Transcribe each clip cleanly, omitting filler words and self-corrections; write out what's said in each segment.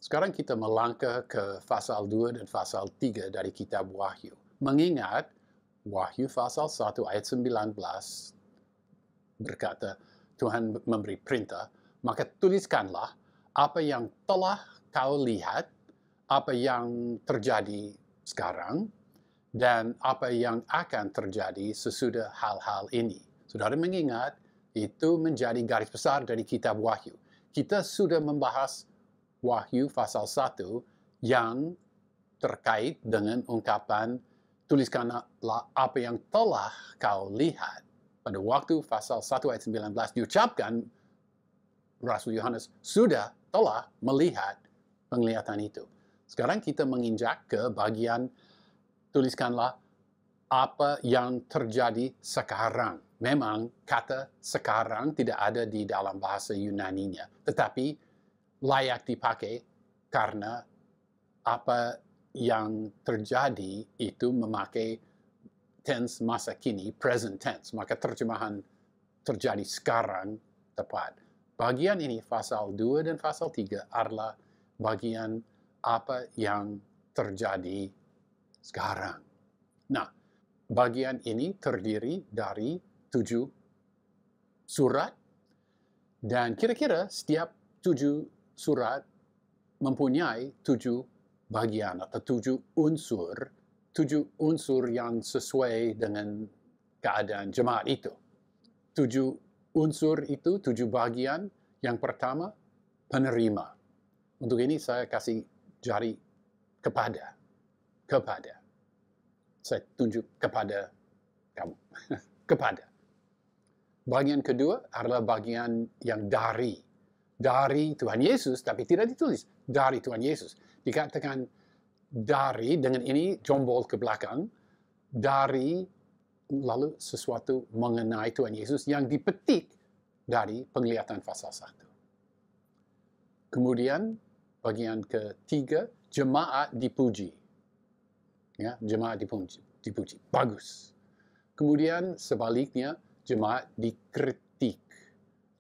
Sekarang kita melangkah ke pasal 2 dan pasal 3 dari kitab Wahyu. Mengingat Wahyu pasal 1 ayat 19 berkata, Tuhan memberi perintah, maka tuliskanlah apa yang telah kau lihat, apa yang terjadi sekarang, dan apa yang akan terjadi sesudah hal-hal ini. Saudara mengingat, itu menjadi garis besar dari kitab Wahyu. Kita sudah membahas Wahyu pasal 1 yang terkait dengan ungkapan tuliskanlah apa yang telah kau lihat. Pada waktu pasal 1 ayat 19 diucapkan Rasul Yohanes telah melihat penglihatan itu. Sekarang kita menginjak ke bagian tuliskanlah apa yang terjadi sekarang. Memang kata sekarang tidak ada di dalam bahasa Yunaninya, tetapi layak dipakai karena apa yang terjadi itu memakai tense masa kini, present tense. Maka terjemahan terjadi sekarang tepat. Bagian ini, pasal 2 dan pasal 3 adalah bagian apa yang terjadi sekarang. Nah, bagian ini terdiri dari 7 surat, dan kira-kira setiap 7 surat mempunyai 7 bagian atau 7 unsur yang sesuai dengan keadaan jemaat itu. 7 unsur itu, 7 bagian. Yang pertama, penerima. Untuk ini saya kasih jari kepada. Saya tunjuk kepada kamu. Kepada. Bagian kedua adalah bagian yang dari Tuhan Yesus, tapi tidak ditulis dari Tuhan Yesus. Dikatakan dari, dengan ini jombol ke belakang, dari lalu sesuatu mengenai Tuhan Yesus yang dipetik dari penglihatan pasal 1. Kemudian bagian ketiga, jemaat dipuji. Ya, jemaat dipuji. Bagus. Kemudian sebaliknya, jemaat dikritik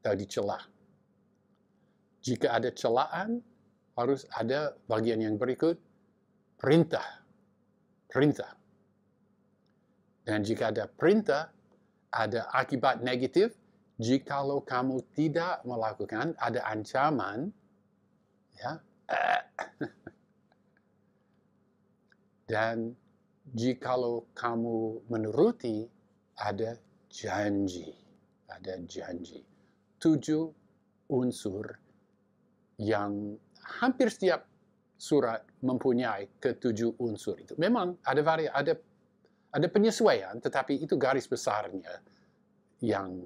atau dicela. Jika ada celaan, harus ada bagian yang berikut, perintah. Dan jika ada perintah, ada akibat negatif. Jikalau kamu tidak melakukan, ada ancaman. Ya. Dan jikalau kamu menuruti, ada janji. 7 unsur yang hampir setiap surat mempunyai ke-7 unsur itu. Memang ada penyesuaian, tetapi itu garis besarnya yang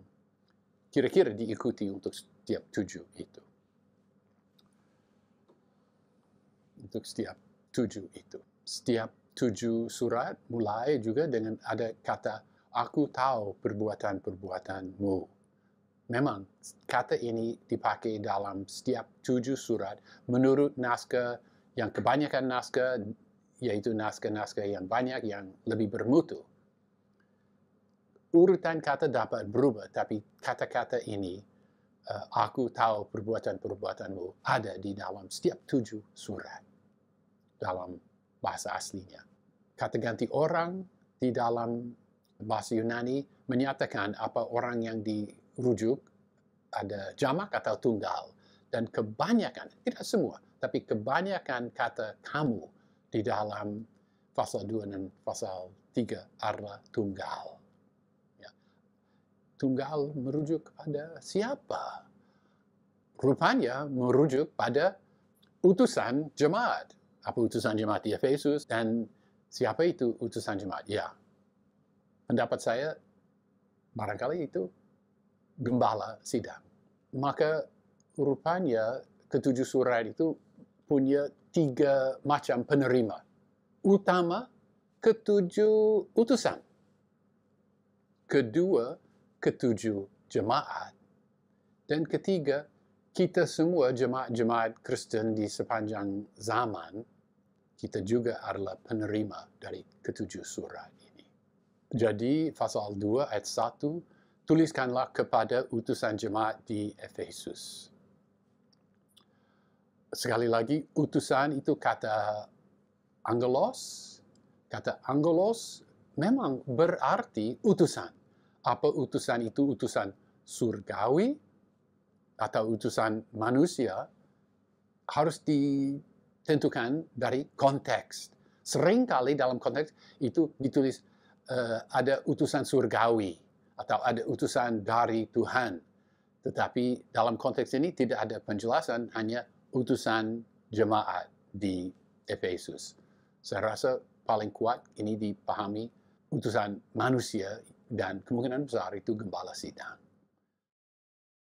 kira-kira diikuti untuk setiap 7 itu. Untuk setiap 7 itu. Setiap 7 surat mulai juga dengan ada kata, aku tahu perbuatan-perbuatanmu. Memang kata ini dipakai dalam setiap 7 surat menurut naskah yang kebanyakan naskah, yaitu naskah-naskah yang banyak yang lebih bermutu. Urutan kata dapat berubah, tapi kata-kata ini, aku tahu perbuatan-perbuatanmu, ada di dalam setiap 7 surat dalam bahasa aslinya. Kata ganti orang di dalam bahasa Yunani menyatakan apa orang yang dirujuk ada jamak atau tunggal. Dan kebanyakan, tidak semua, tapi kebanyakan kata kamu di dalam pasal 2 dan pasal 3 adalah tunggal. Ya. Tunggal merujuk pada siapa? Rupanya merujuk pada utusan jemaat. Apa utusan jemaat di Efesus dan siapa itu utusan jemaat? Ya, pendapat saya barangkali itu gembala sidang. Maka rupanya ke-7 surat itu punya 3 macam penerima. Utama, ke-7 utusan. Kedua, ke-7 jemaat. Dan ketiga, kita semua jemaat-jemaat Kristen di sepanjang zaman, kita juga adalah penerima dari ke-7 surat ini. Jadi, pasal 2 ayat 1, tuliskanlah kepada utusan jemaat di Efesus. sekali lagi, utusan itu kata angelos. Kata angelos memang berarti utusan. Apa utusan itu utusan surgawi atau utusan manusia harus ditentukan dari konteks. Seringkali dalam konteks itu ditulis ada utusan surgawi atau ada utusan dari Tuhan. Tetapi dalam konteks ini tidak ada penjelasan, hanya utusan jemaat di Efesus. Saya rasa paling kuat ini dipahami utusan manusia dan kemungkinan besar itu gembala sidang.